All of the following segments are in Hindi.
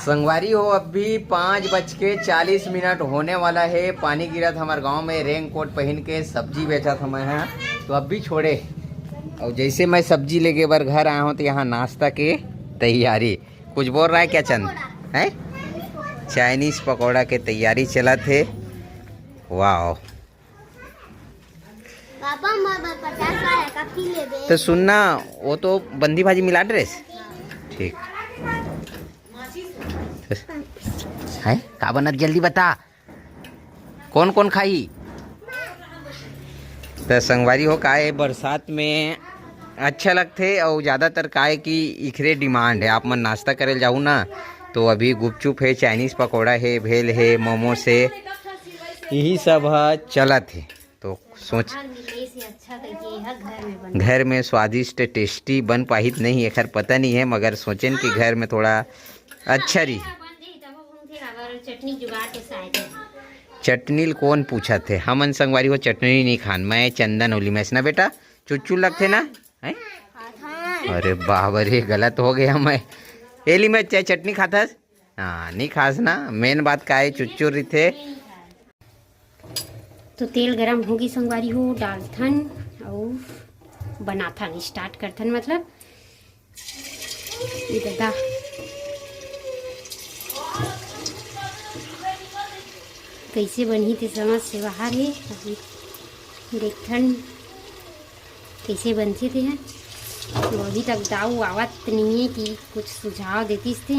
संगवारी हो, अभी 5:40 होने वाला है। पानी गिरा था हमारे गांव में। रेन कोट पहन के सब्जी बेचा था मैं यहाँ, तो अब भी छोड़े। और जैसे मैं सब्जी लेके बार घर आया हूँ तो यहाँ नाश्ता के तैयारी। कुछ बोल रहा है क्या चंद? है चाइनीज पकौड़ा के तैयारी चला थे। वाह, तो सुनना, वो तो बंदी भाजी मिला ड्रेस ठीक है। का बनत जल्दी बता, कौन कौन खाई? तो संगवारी हो काए बरसात में अच्छा लगते और ज़्यादातर काए की इखरे डिमांड है। आप मन नाश्ता करे जाऊ ना तो अभी गुपचुप है, चाइनीज़ पकौड़ा है, भेल है, मोमोस है, यही सब चलत है। तो सोच घर में स्वादिष्ट टेस्टी बन पाहित नहीं है, खैर पता नहीं है, मगर सोचें कि घर में थोड़ा अच्छा रही। चटनी कौन पूछा थे? हमन संगवारी हो चटनी नहीं खान, मैं चंदन ओली मैस ना बेटा, चुच्चू लगते ना है। अरे बाबा रे, गलत हो गया मैं। एली में चाहे चटनी खाता? हाँ नहीं खास ना, मेन बात का है चुच्चू रही थे। तो तेल गरम होगी संगवारी हो, डालथन और बनाथन, स्टार्ट करथन। मतलब दादा कैसे बनी थी समझ से बाहर है। अभी देखथन कैसे बनते थे हैं। तो अभी तक दाऊ आवत नहीं है कि कुछ सुझाव देतीस थे।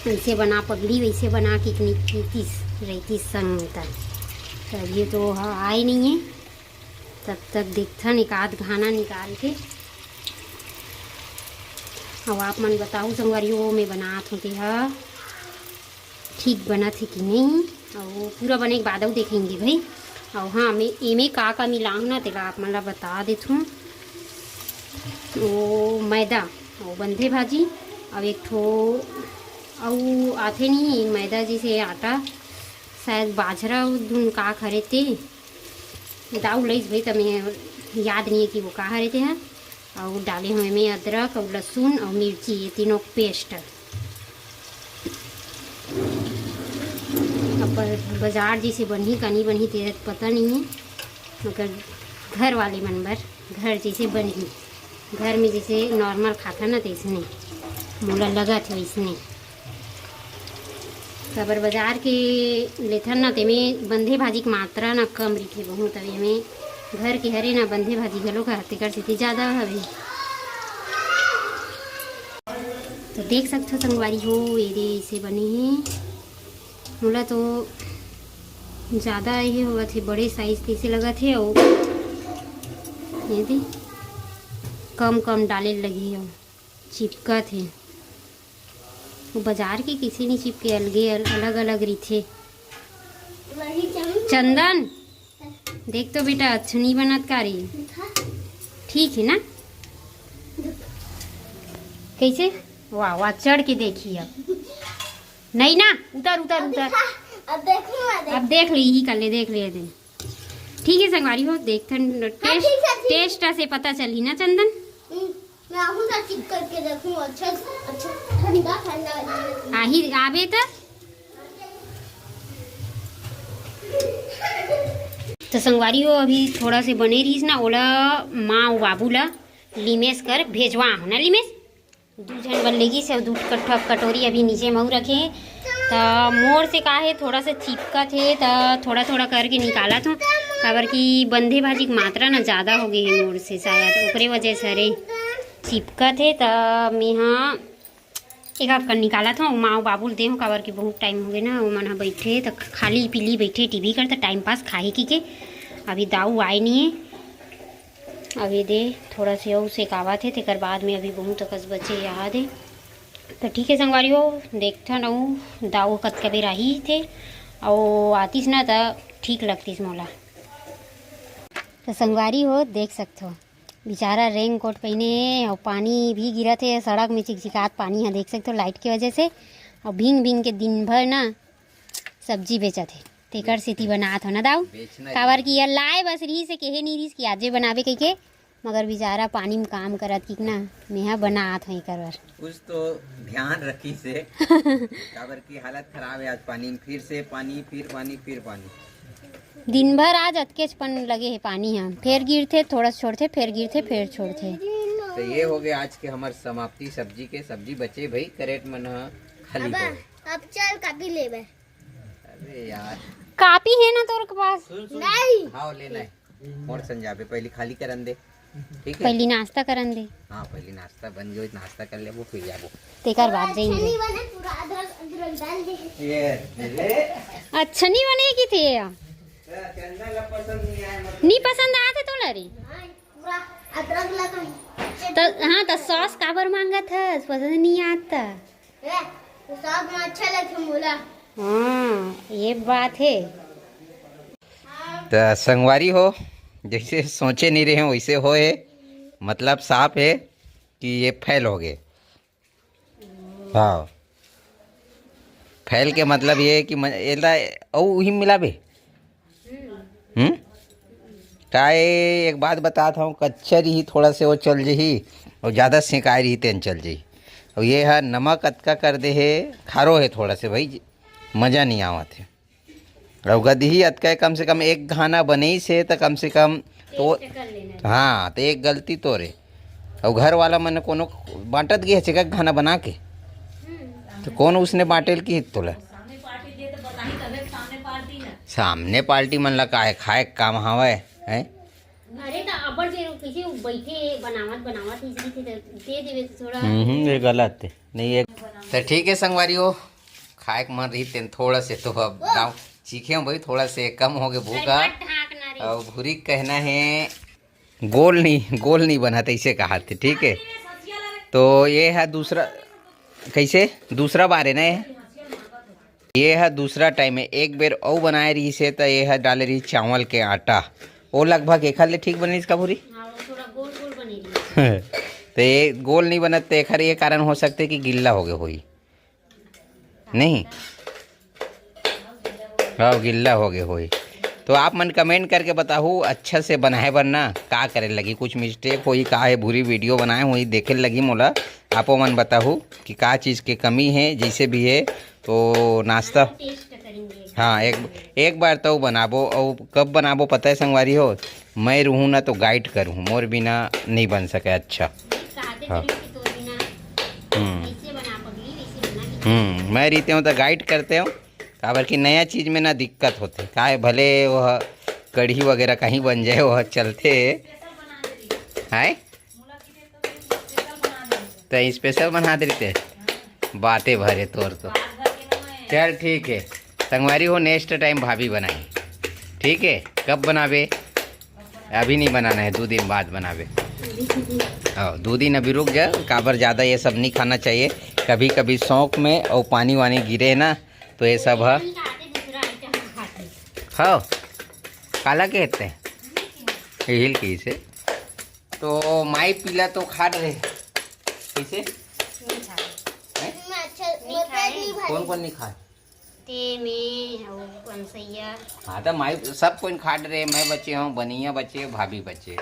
ऐसे बना पगड़ी, वैसे बना कि रहती संग तक। अभी तो आए नहीं है, तब तक देखथन एक आध खाना निकाल के। अब आप मन बताओ संगवारी हो, मैं बनात होती है ठीक बना थे कि नहीं। और पूरा बने के बाद देखेंगे भाई। और हाँ, मैं एमे का मिलाऊँ ना तेला आप मन ला बता देती हूँ। वो मैदा और बंधे भाजी और एक ठो और आते नहीं मैदा जैसे आटा, शायद बाजरा धुन का खरे थे दाऊ लईस भाई, तो मैं याद नहीं है कि वो कहाँ रहते हैं। और डाले हुए में अदरक और लहसुन और मिर्ची, ये तीनों पेस्ट। अब बाजार जैसे बनी का नहीं बनी तेरा पता नहीं है, मगर घर वाले मनबर घर जैसे बनी, घर में जैसे नॉर्मल खाता ना तो इसने मोला लगा थे इसने। खबर बाजार के लेथन ना ते में बंधे भाजी की मात्रा ना कम रही बहुत। अभी में घर के हरे ना बंधे भाजी घलो का तेकर से ज़्यादा हवे। तो देख सकते हो संगवारी हो, ये ऐसे बने हैं। मोला तो ज़्यादा ये हुआ थे, बड़े साइज कैसे लगा थे। और ये दे कम कम डाले लगी और चिपका थे। वो बाजार के किसी नहीं चिपके, अलगे अलग अलग रही थे। चंदन देख तो बेटा, अच्छा नहीं बनत का रही, ठीक है ना? कैसे वाह वाह, चढ़ के देखिए। अब नहीं ना, उतर उतर उतर। अब देख ली ही कर ले, देख ले दे। ठीक है संगवारी हो, देखथन टेस्ट से पता चली ना चंदन। मैं आऊंगा चिप करके देखूं। अच्छा अच्छा, ठंडा ठंडा आही आबे तो संगवारी हो, अभी थोड़ा से बने रहीस ना, ओला माँ और बाबू ला लिमेस कर भेजवा हो ना। लिमेस दू जन बन लेगी से, दू कटोरी अभी नीचे मऊ रखे। तो मोर से का है थोड़ा सा चिपका थे, तो थोड़ा थोड़ा करके निकाला था। काबर की बंधे भाजी की मात्रा ना ज़्यादा हो गई है मोर से, शायद ओकरे वजह से अरे चिपका थे। तो मैं हाँ एक आध कर निकाला था। माँ बाबू दे हूँ, काबर की बहुत टाइम हो गए ना, वो मन बैठे तो खाली पीली बैठे टीवी करते टाइम पास खाए की के। अभी दाऊ आए नहीं है, अभी दे थोड़ा से और सेकावा थे, तेकर बाद में अभी बहुत कस बचे याद है। तो ठीक है संगवारी हो, देखता ना दाऊ कत कबे रही थे और आतीस ना तो ठीक लगतीस मोला। तो संगवारी हो देख सकते हो, बेचारा रेन कोट पहने और पानी भी गिरा थे सड़क में, चिकचिकात पानी है, देख सकते हो लाइट की वजह से। और भींग भींग के दिन भर ना सब्जी बेचा थे, तेकर सेती बनात हो ना दाऊ। काबर की यार लाए बस रही से कहे नहीं रही कि आजे बनावे कह के, मगर बेचारा पानी में काम करत कि ना मेहा बनात हई करवर। कुछ तो ध्यान रखी से काबर की हालत खराब है आज पानी में, फिर से पानी फिर पानी फिर पानी। दिन भर आज अटकेचपन लगे है पानी हम, फिर गिरते थोड़ा छोड़ते फिर गिरते फिर छोड़ते। तो ये हो गया आज के हमार समाप्ति सब्जी के। सब्जी बचे भाई करेट मन खाली हो। अब चल कभी ले बे। अरे यार कापी है ना तोर के पास? नहीं हाँ लेना है मोर संजाबे पहले खाली करन दे, ठीक है? पहली नाश्ता करन दे। हाँ पहले नाश्ता बन गयो, नाश्ता कर ले वो फिर जाबो। तेकर बाद जाएंगे। नहीं बने पूरा अदरक डाल दे। ये ले अच्छा नहीं बनेगी थे चंदा ला पसंद नहीं आया मतलब। नहीं पसंद आते तो लरी पूरा अदरक लगा तो हाँ तो सॉस काबर मांगा था, पसंद नहीं आता। तो सब में अच्छा लगे बोला। हाँ ये बात है। तो संगवारी हो जैसे सोचे नहीं रहे वैसे होए, मतलब साफ है कि ये फैल हो गए। हाँ फैल के मतलब ये है कि एला वही मिलाबे। टाए एक बात बताता हूँ, कच्चा रही थोड़ा से वो चल जही और ज़्यादा सेकाई रही तेन चल जही। और ये है नमक अतका कर दे है, खारो है थोड़ा से भाई, मज़ा नहीं आवत है। और गदही अतका कम से कम एक खाना बने ही से तो कम से कम तो हाँ तो एक गलती तो रे। और घर वाला मैंने कोनो बांटत गया है खाना बना के, तो कौन उसने बांटेल की तोला सामने पार्टी मन ला काहे खाए काम हवे है। अरे तो अबर जे कैसे बैठे बनावत इसलिए दे देवे थोड़ा। ये गलत है नहीं है। तो ठीक है संगवारी हो, खाए के मन रही तेन थोड़ा से तो अब गाँव सीखे भाई, थोड़ा से कम हो गए भूखा। और भूरी कहना है गोल नहीं बना था इसे कहा थे, ठीक है? तो ये है दूसरा कैसे दूसरा बार है ना, ये है दूसरा टाइम है। एक बेर और बनाए रही से तो ये है डाले रही चावल के आटा, वो लगभग एक हाल ठीक बनी इसका भूरी। तो ये गोल नहीं बनत तो एक ये कारण हो सकते कि गिल्ला हो गया होई नहीं। हाँ गिल्ला हो गए होई। तो आप मन कमेंट करके बताओ अच्छा से बनाए वरना का करे लगी, कुछ मिस्टेक होई का है बुरी वीडियो बनाए हुई देखे लगी मोला। आपो मन बताओ कि का चीज़ के कमी है, जैसे भी है तो नाश्ता हाँ एक बार तो बनाबो। और कब बनाबो पता है संगवारी हो, मैं रहूँ ना तो गाइड करूँ, मोर बिना नहीं बन सके अच्छा। हाँ मैं रहते हूँ तो गाइड करते हूँ, काबर कि नया चीज़ में ना दिक्कत होते काहे भले वह कढ़ी वगैरह कहीं बन जाए वह चलते है। तो स्पेशल बना देते बातें भरे तोर तो चल ठीक है संगवारी हो, नेक्स्ट टाइम भाभी बनाई, ठीक है? कब बनावे अभी नहीं बनाना है, 2 दिन बाद बनावे। 2 दिन अभी रुक जा, काबर ज़्यादा ये सब नहीं खाना चाहिए। कभी कभी शौक में और पानी वानी गिरे ना तो ये सब है। हाँ काला कहते हैं हिल की से। तो माई पीला तो खाट रहे कैसे कौन नहीं खा हाँ तो माई सब कोई खाट रहे, मैं बचे हूँ, बनिया बचे, भाभी बचे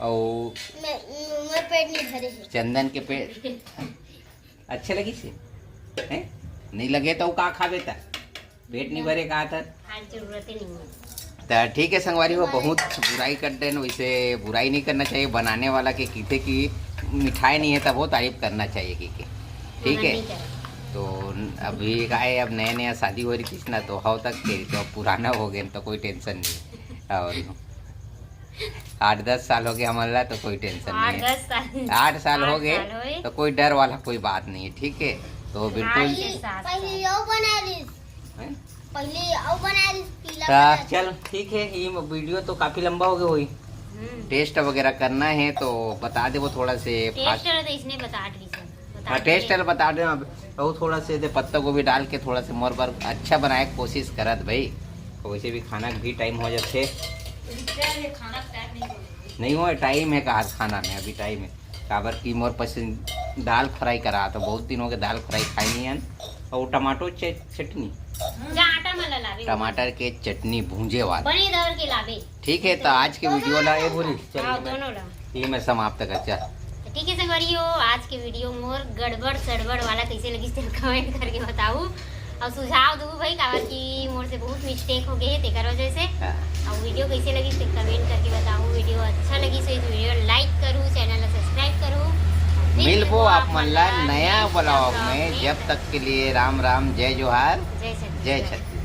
और मैं पेट नहीं भरे। चंदन के पेट अच्छे लगी से है? नहीं लगे तो का खा बेटा, पेट नहीं भरे कहा था जरूरत नहीं। तो ठीक है संगवारी हो, बहुत बुराई कर दे वैसे बुराई नहीं करना चाहिए। बनाने वाला के कीते की मिठाई नहीं है तब वो तारीफ करना चाहिए की ठीक है? तो अभी का है, अब नया शादी हो रही थी ना तो हाउ तक के तो पुराना हो गए तो कोई टेंशन नहीं। और 8-10 साल हो गए हमारा तो कोई टेंशन नहीं है। 8 साल हो गए तो कोई डर वाला कोई बात नहीं है, ठीक है? तो बिल्कुल चल ठीक है। ये वीडियो तो काफी लंबा हो गया हुई, टेस्ट वगैरह करना है तो बता दे वो थोड़ा से टेस्ट बता दे वो थोड़ा से पत्ता गोभी डाल के थोड़ा से मोर बार अच्छा बनाए कोशिश करत भाई। वैसे भी खाना भी टाइम हो जाते नहीं हो टाइम है कहा खाना में अभी टाइम है काबर की मोर पसंद दाल फ्राई करा तो बहुत दिन हो गए दाल फ्राई खाई नहीं है। और टमाटो चटनी टमाटर के चटनी भूंजे वाला ठीक है। तो आज के वीडियो ला ये बोली चल ये मैं समाप्त कर चल। तो ठीक है संगवारियों, आज के वीडियो मोर गड़बड़ सड़बड़ वाला कैसे लगी तो कमेंट करके बताऊ और सुझाव दू भाई, काबर की मोर से बहुत मिस्टेक हो गए तेकर वजह से। और वीडियो कैसे लगी तो कमेंट करके बताऊ। वीडियो अच्छा लगी तो वीडियो लाइक करूँ, चैनल को सब्सक्राइब करूँ। मिलबो आप मन ला नया ब्लॉग में, जब तक के लिए राम राम, जय जोहार, जय जय छत्तीसगढ़।